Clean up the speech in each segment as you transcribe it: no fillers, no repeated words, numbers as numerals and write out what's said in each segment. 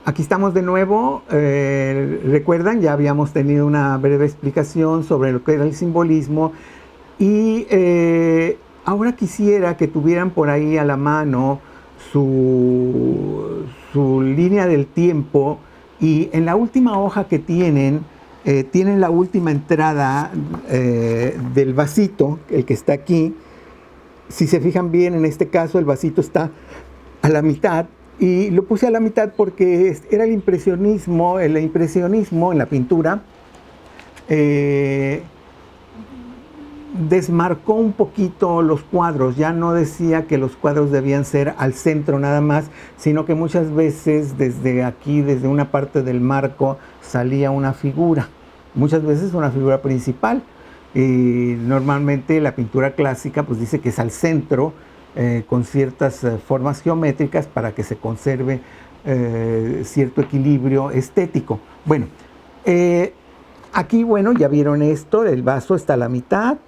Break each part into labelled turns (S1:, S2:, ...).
S1: aquí estamos de nuevo. Recuerdan, ya habíamos tenido una breve explicación sobre lo que era el simbolismo y ahora quisiera que tuvieran por ahí a la mano su línea del tiempo y en la última hoja que tienen la última entrada del vasito, el que está aquí. Si se fijan bien, en este caso el vasito está a la mitad. Y lo puse a la mitad porque era el impresionismo en la pintura. Desmarcó un poquito los cuadros, ya no decía que los cuadros debían ser al centro nada más, sino que muchas veces desde aquí, desde una parte del marco, salía una figura, muchas veces una figura principal. Y normalmente la pintura clásica pues dice que es al centro, con ciertas formas geométricas para que se conserve cierto equilibrio estético. Bueno, aquí, bueno, ya vieron esto, el vaso está a la mitad.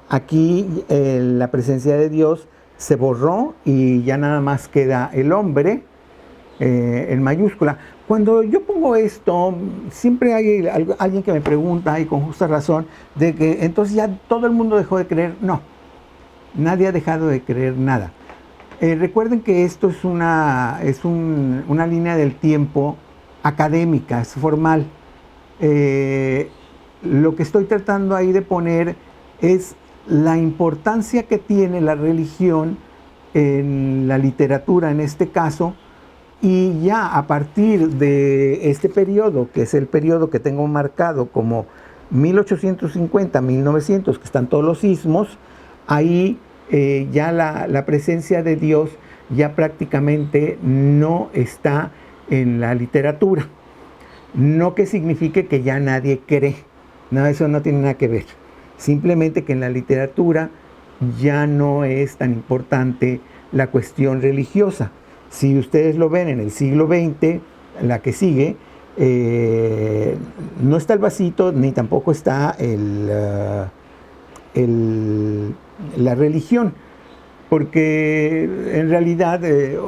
S1: Aquí la presencia de Dios se borró y ya nada más queda el hombre en mayúscula. Cuando yo pongo esto, siempre hay alguien que me pregunta, y con justa razón, de que entonces ya todo el mundo dejó de creer. No, nadie ha dejado de creer nada. Recuerden que esto es una línea del tiempo académica, es formal. Lo que estoy tratando ahí de poner es la importancia que tiene la religión en la literatura, en este caso, y ya a partir de este periodo, que es el periodo que tengo marcado como 1850-1900, que están todos los sismos, ahí ya la presencia de Dios ya prácticamente no está en la literatura. No que signifique que ya nadie cree, no, eso no tiene nada que ver. Simplemente que en la literatura ya no es tan importante la cuestión religiosa. Si ustedes lo ven en el siglo XX, la que sigue, no está el vasito ni tampoco está la religión, porque en realidad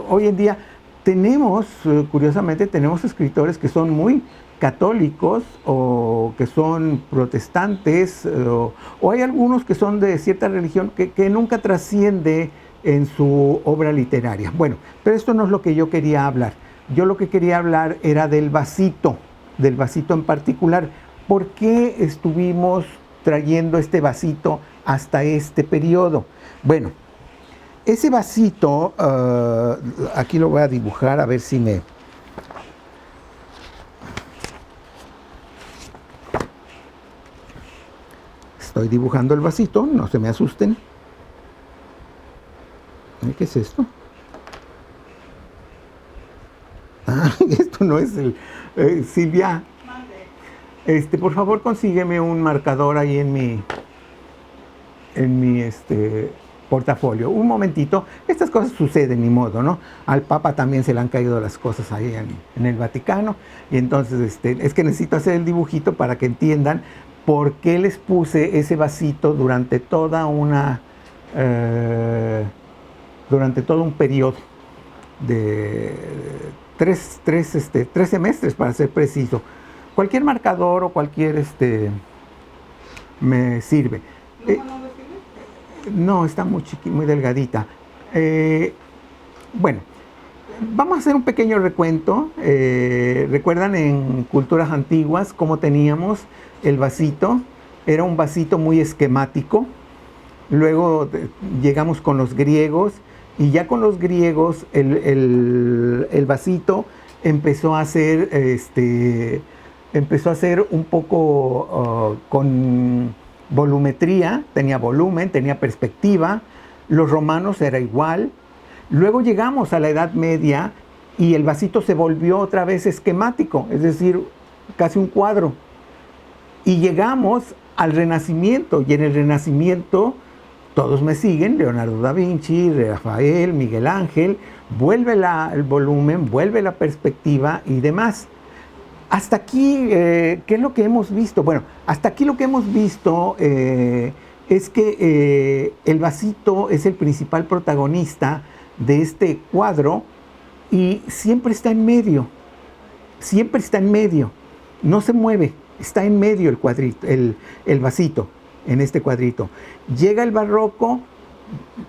S1: hoy en día curiosamente tenemos escritores que son muy católicos o que son protestantes o hay algunos que son de cierta religión que nunca trasciende en su obra literaria. Bueno, pero esto no es lo que yo quería hablar. Yo lo que quería hablar era del vasito en particular. ¿Por qué estuvimos trayendo este vasito hasta este periodo? Bueno, ese vasito, aquí lo voy a dibujar a ver si me... Estoy dibujando el vasito, no se me asusten. ¿Qué es esto? Ah, esto no es el... Silvia, por favor consígueme un marcador ahí en mi portafolio. Un momentito, estas cosas suceden, ni modo, ¿no? Al Papa también se le han caído las cosas ahí en el Vaticano, y entonces es que necesito hacer el dibujito para que entiendan por qué les puse ese vasito durante todo un periodo de tres semestres, para ser preciso. Cualquier marcador o cualquier me sirve. No, está muy delgadita. Bueno, vamos a hacer un pequeño recuento. ¿Recuerdan en culturas antiguas cómo teníamos el vasito? Era un vasito muy esquemático. Luego llegamos con los griegos y ya con los griegos el vasito empezó a ser un poco con volumetría, tenía volumen, tenía perspectiva. Los romanos era igual. Luego llegamos a la Edad Media y el vasito se volvió otra vez esquemático, es decir, casi un cuadro. Y llegamos al Renacimiento, y en el Renacimiento, todos me siguen, Leonardo da Vinci, Rafael, Miguel Ángel, vuelve el volumen, vuelve la perspectiva y demás. Hasta aquí, ¿qué es lo que hemos visto? Bueno, hasta aquí lo que hemos visto es que el vasito es el principal protagonista de este cuadro y siempre está en medio, no se mueve, está en medio el cuadrito, el vasito, en este cuadrito. Llega el barroco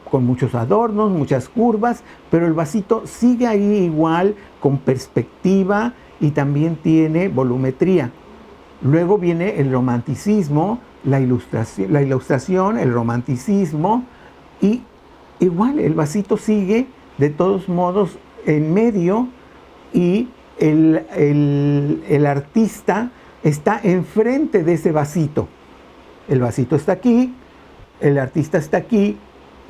S1: con muchos adornos, muchas curvas, pero el vasito sigue ahí igual, con perspectiva, y también tiene volumetría. Luego viene el romanticismo, la ilustración, el romanticismo, y igual el vasito sigue de todos modos en medio, y el artista está enfrente de ese vasito. El vasito está aquí, el artista está aquí,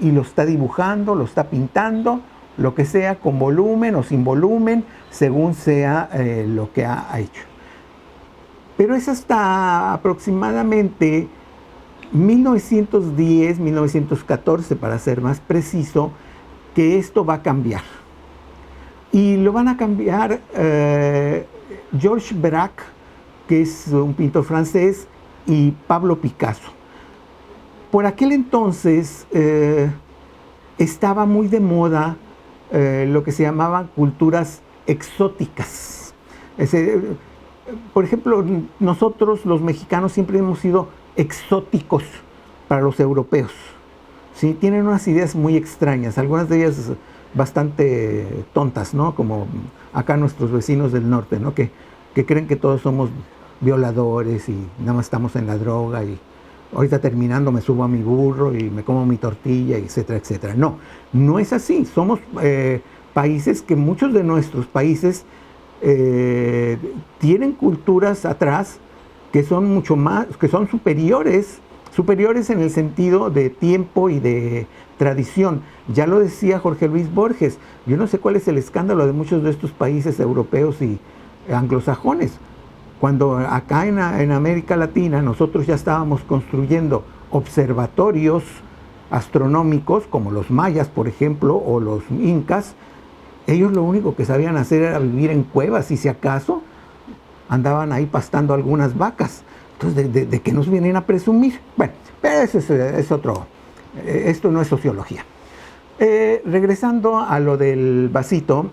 S1: y lo está dibujando, lo está pintando, lo que sea, con volumen o sin volumen, según sea lo que ha hecho. Pero es hasta aproximadamente 1910, 1914, para ser más preciso, que esto va a cambiar. Y lo van a cambiar Georges Braque, que es un pintor francés, y Pablo Picasso. Por aquel entonces estaba muy de moda lo que se llamaban culturas exóticas. Por ejemplo, nosotros los mexicanos siempre hemos sido exóticos para los europeos, ¿sí? Tienen unas ideas muy extrañas, algunas de ellas bastante tontas, ¿no? Como acá nuestros vecinos del norte, ¿no? Que creen que todos somos violadores y nada más estamos en la droga, y ahorita terminando me subo a mi burro y me como mi tortilla, etcétera, etcétera. No, no es así. Somos países que muchos de nuestros países tienen culturas atrás que son mucho más, que son superiores en el sentido de tiempo y de tradición. Ya lo decía Jorge Luis Borges, yo no sé cuál es el escándalo de muchos de estos países europeos y anglosajones, cuando acá en América Latina nosotros ya estábamos construyendo observatorios astronómicos, como los mayas, por ejemplo, o los incas. Ellos lo único que sabían hacer era vivir en cuevas, y si acaso andaban ahí pastando algunas vacas. Entonces, ¿de qué nos vienen a presumir? Bueno, pero eso es otro, esto no es sociología. Regresando a lo del vasito,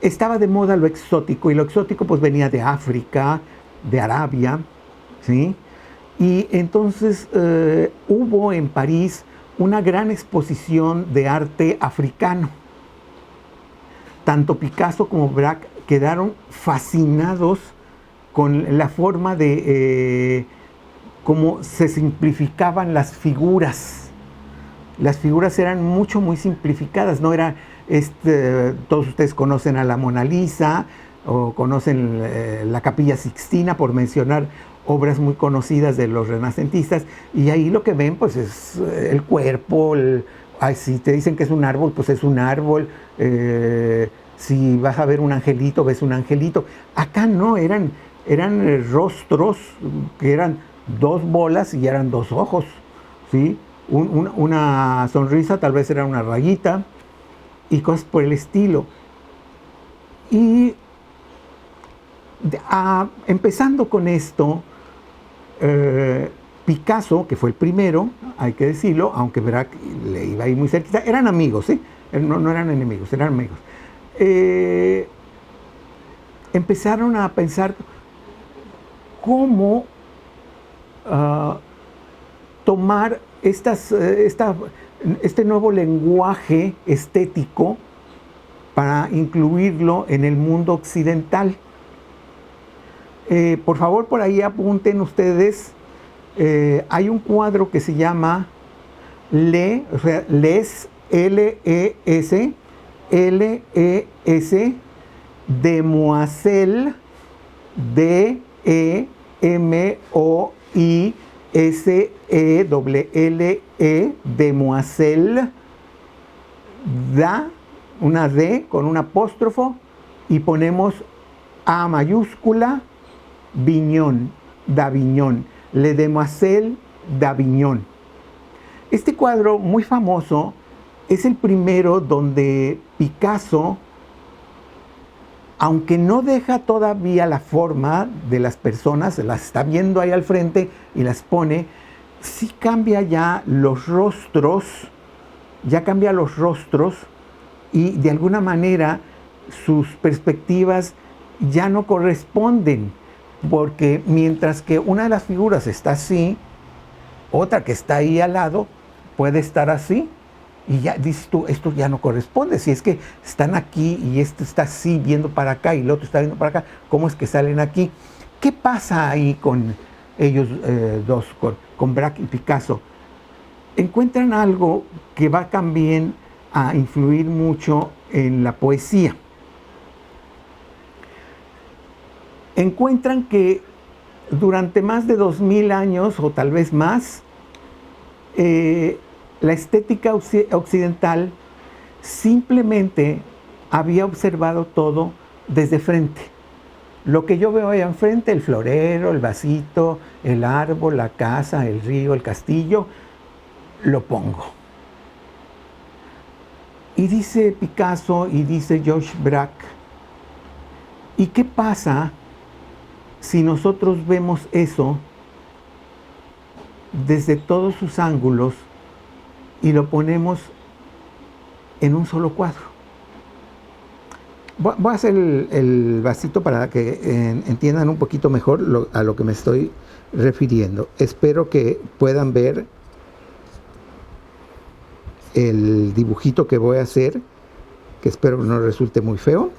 S1: estaba de moda lo exótico, y lo exótico pues venía de África, de Arabia, ¿sí? Y entonces hubo en París una gran exposición de arte africano. Tanto Picasso como Braque quedaron fascinados con la forma de cómo se simplificaban las figuras. Las figuras eran muy simplificadas, no era todos ustedes conocen a la Mona Lisa o conocen la Capilla Sixtina, por mencionar obras muy conocidas de los renacentistas, y ahí lo que ven pues es el cuerpo, si te dicen que es un árbol, pues es un árbol, si vas a ver un angelito, ves un angelito. Acá no, eran rostros que eran dos bolas y eran dos ojos, ¿sí? Una sonrisa tal vez era una rayita, y cosas por el estilo. Y empezando con esto, Picasso, que fue el primero, hay que decirlo, aunque Braque le iba ahí muy cerquita, eran amigos, ¿sí? No eran enemigos, eran amigos. Empezaron a pensar cómo tomar este nuevo lenguaje estético para incluirlo en el mundo occidental. Por favor, por ahí apunten ustedes, hay un cuadro que se llama Les, L-E-S, Demoiselle, D-E-M-O-I-S-E-L-L-E, Demoiselle, una D con un apóstrofo, y ponemos A mayúscula, Vignon, d'Avignon, Le Demoiselle d'Avignon. Este cuadro muy famoso es el primero donde Picasso, aunque no deja todavía la forma de las personas, las está viendo ahí al frente y las pone, sí cambia ya los rostros, y de alguna manera sus perspectivas ya no corresponden, porque mientras que una de las figuras está así, otra que está ahí al lado puede estar así, y ya dices tú, esto ya no corresponde. Si es que están aquí y este está así viendo para acá y el otro está viendo para acá, ¿cómo es que salen aquí? ¿Qué pasa ahí con ellos dos, con Braque y Picasso? Encuentran algo que va también a influir mucho en la poesía. Encuentran que durante más de 2000 años o tal vez más, la estética occidental simplemente había observado todo desde frente. Lo que yo veo allá enfrente, el florero, el vasito, el árbol, la casa, el río, el castillo, lo pongo. Y dice Picasso y dice Georges Braque, ¿y qué pasa si nosotros vemos eso desde todos sus ángulos y lo ponemos en un solo cuadro? Voy a hacer el vasito para que entiendan un poquito mejor a lo que me estoy refiriendo. Espero que puedan ver el dibujito que voy a hacer, que espero no resulte muy feo.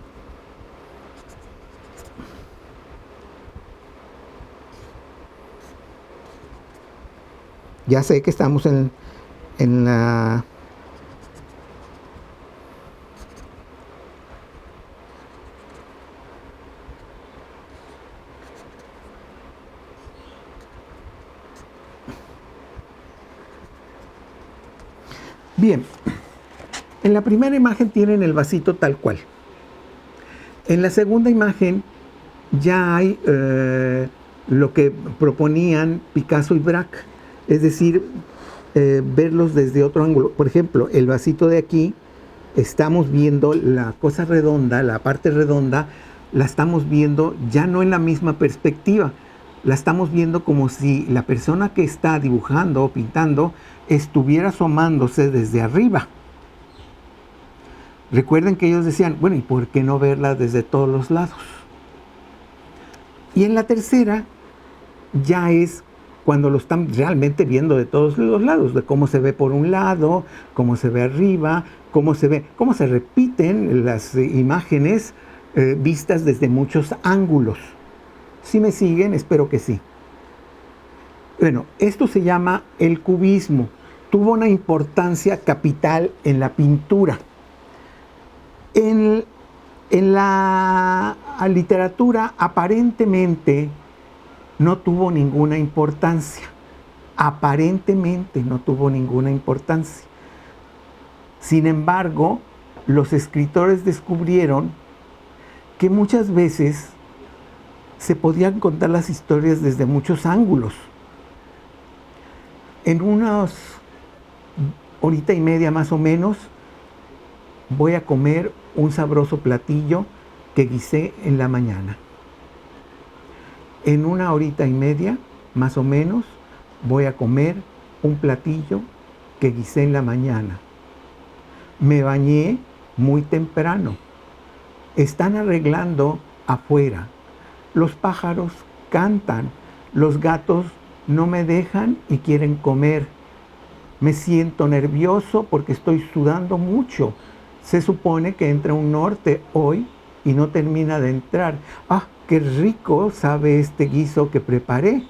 S1: Ya sé que estamos en la... Bien, en la primera imagen tienen el vasito tal cual. En la segunda imagen ya hay lo que proponían Picasso y Braque, es decir, verlos desde otro ángulo. Por ejemplo, el vasito de aquí, estamos viendo la cosa redonda, la parte redonda, la estamos viendo ya no en la misma perspectiva, la estamos viendo como si la persona que está dibujando o pintando estuviera asomándose desde arriba. Recuerden que ellos decían, bueno, ¿y por qué no verla desde todos los lados? Y en la tercera ya es cuando lo están realmente viendo de todos los lados, de cómo se ve por un lado, cómo se ve arriba, cómo se repiten las imágenes vistas desde muchos ángulos. ¿Sí me siguen? Espero que sí. Bueno, esto se llama el cubismo. Tuvo una importancia capital en la pintura. En la literatura aparentemente no tuvo ninguna importancia. Aparentemente no tuvo ninguna importancia. Sin embargo, los escritores descubrieron que muchas veces se podían contar las historias desde muchos ángulos. En unas horita y media más o menos voy a comer un sabroso platillo que guisé en la mañana. En una horita y media más o menos voy a comer un platillo que guisé en la mañana. Me bañé muy temprano. Están arreglando afuera. Los pájaros cantan. Los gatos no me dejan y quieren comer. Me siento nervioso porque estoy sudando mucho. Se supone que entra un norte hoy y no termina de entrar. ¡Ah, qué rico sabe este guiso que preparé!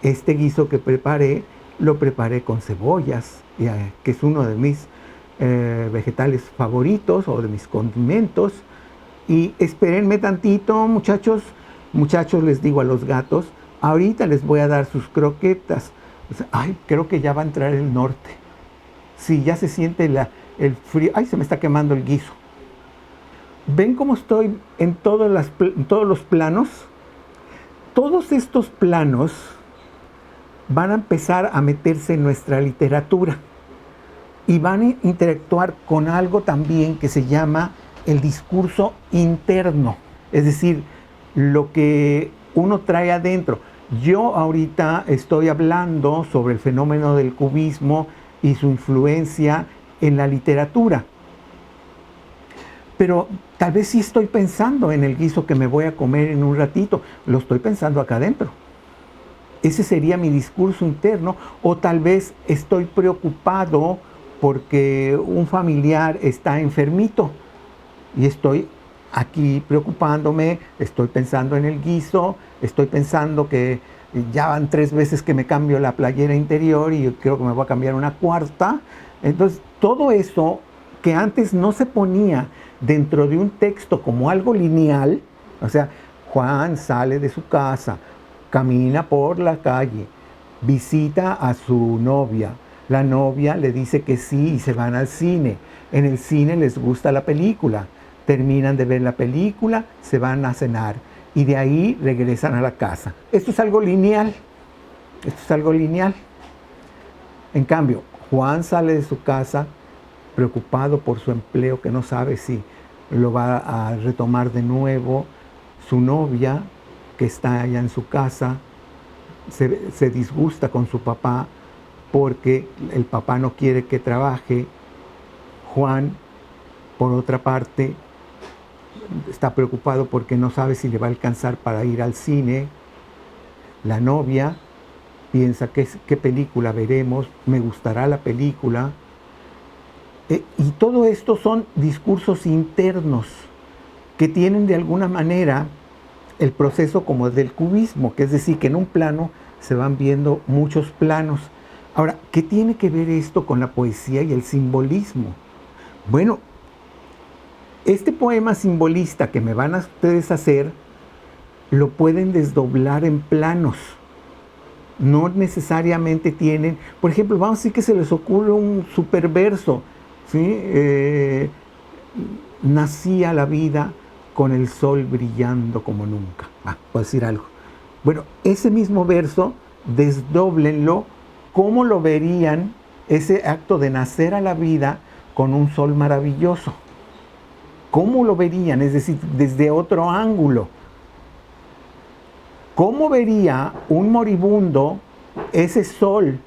S1: Este guiso que preparé, lo preparé con cebollas, que es uno de mis vegetales favoritos o de mis condimentos. Y espérenme tantito, muchachos. Muchachos, les digo a los gatos, ahorita les voy a dar sus croquetas. Ay, creo que ya va a entrar el norte. Sí, ya se siente el frío. Ay, se me está quemando el guiso. ¿Ven cómo estoy en todos los planos? Todos estos planos van a empezar a meterse en nuestra literatura y van a interactuar con algo también que se llama el discurso interno, es decir, lo que uno trae adentro. Yo ahorita estoy hablando sobre el fenómeno del cubismo y su influencia en la literatura. pero tal vez sí estoy pensando en el guiso que me voy a comer en un ratito, lo estoy pensando acá adentro. Ese sería mi discurso interno, o tal vez estoy preocupado porque un familiar está enfermito y estoy aquí preocupándome, estoy pensando en el guiso, estoy pensando que ya van 3 veces que me cambio la playera interior y yo creo que me voy a cambiar una cuarta. Entonces, todo eso que antes no se ponía dentro de un texto como algo lineal, o sea, Juan sale de su casa, camina por la calle, visita a su novia, la novia le dice que sí y se van al cine, en el cine les gusta la película, terminan de ver la película, se van a cenar y de ahí regresan a la casa. Esto es algo lineal, esto es algo lineal. En cambio, Juan sale de su casa preocupado por su empleo, que no sabe si lo va a retomar de nuevo. Su novia, que está allá en su casa, se disgusta con su papá porque el papá no quiere que trabaje. Juan, por otra parte, está preocupado porque no sabe si le va a alcanzar para ir al cine. La novia piensa qué película veremos, me gustará la película. Y todo esto son discursos internos que tienen de alguna manera el proceso como del cubismo, que es decir, que en un plano se van viendo muchos planos. Ahora, ¿qué tiene que ver esto con la poesía y el simbolismo? Bueno, este poema simbolista que me van a ustedes hacer, lo pueden desdoblar en planos. No necesariamente tienen, por ejemplo, vamos a decir que se les ocurre un superverso, ¿sí? Nacía la vida con el sol brillando como nunca. Por decir algo. Bueno, ese mismo verso, desdóblenlo. ¿Cómo lo verían ese acto de nacer a la vida con un sol maravilloso? ¿Cómo lo verían? Es decir, desde otro ángulo. ¿Cómo vería un moribundo ese sol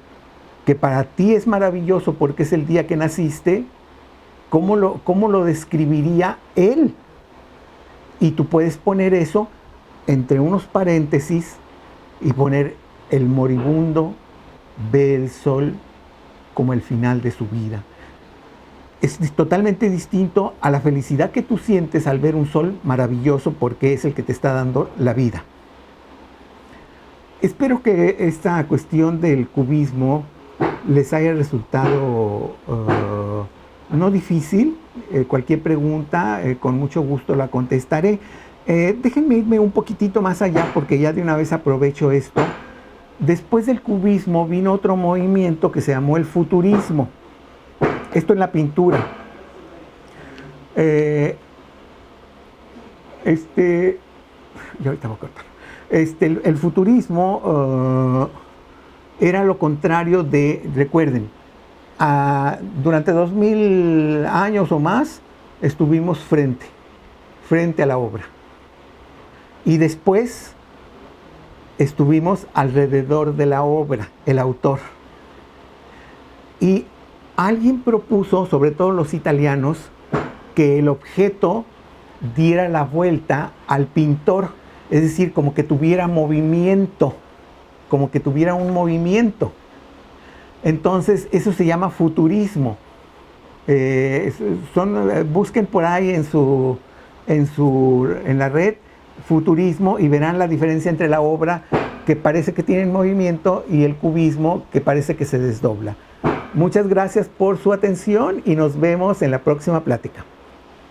S1: que para ti es maravilloso porque es el día que naciste? ¿Cómo lo describiría él? Y tú puedes poner eso entre unos paréntesis y poner: el moribundo ve el sol como el final de su vida. Es totalmente distinto a la felicidad que tú sientes al ver un sol maravilloso porque es el que te está dando la vida. Espero que esta cuestión del cubismo les haya resultado no difícil. Cualquier pregunta, con mucho gusto la contestaré. Déjenme irme un poquitito más allá porque ya de una vez aprovecho esto. Después del cubismo vino otro movimiento que se llamó el futurismo. Esto en la pintura. Yo ahorita voy a cortar. El futurismo era lo contrario de, recuerden, durante 2000 años o más estuvimos frente a la obra. Y después estuvimos alrededor de la obra, el autor. Y alguien propuso, sobre todo los italianos, que el objeto diera la vuelta al pintor, es decir, como que tuviera movimiento, como que tuviera un movimiento. Entonces, eso se llama futurismo. Busquen por ahí en la red futurismo y verán la diferencia entre la obra que parece que tiene movimiento y el cubismo que parece que se desdobla. Muchas gracias por su atención y nos vemos en la próxima plática.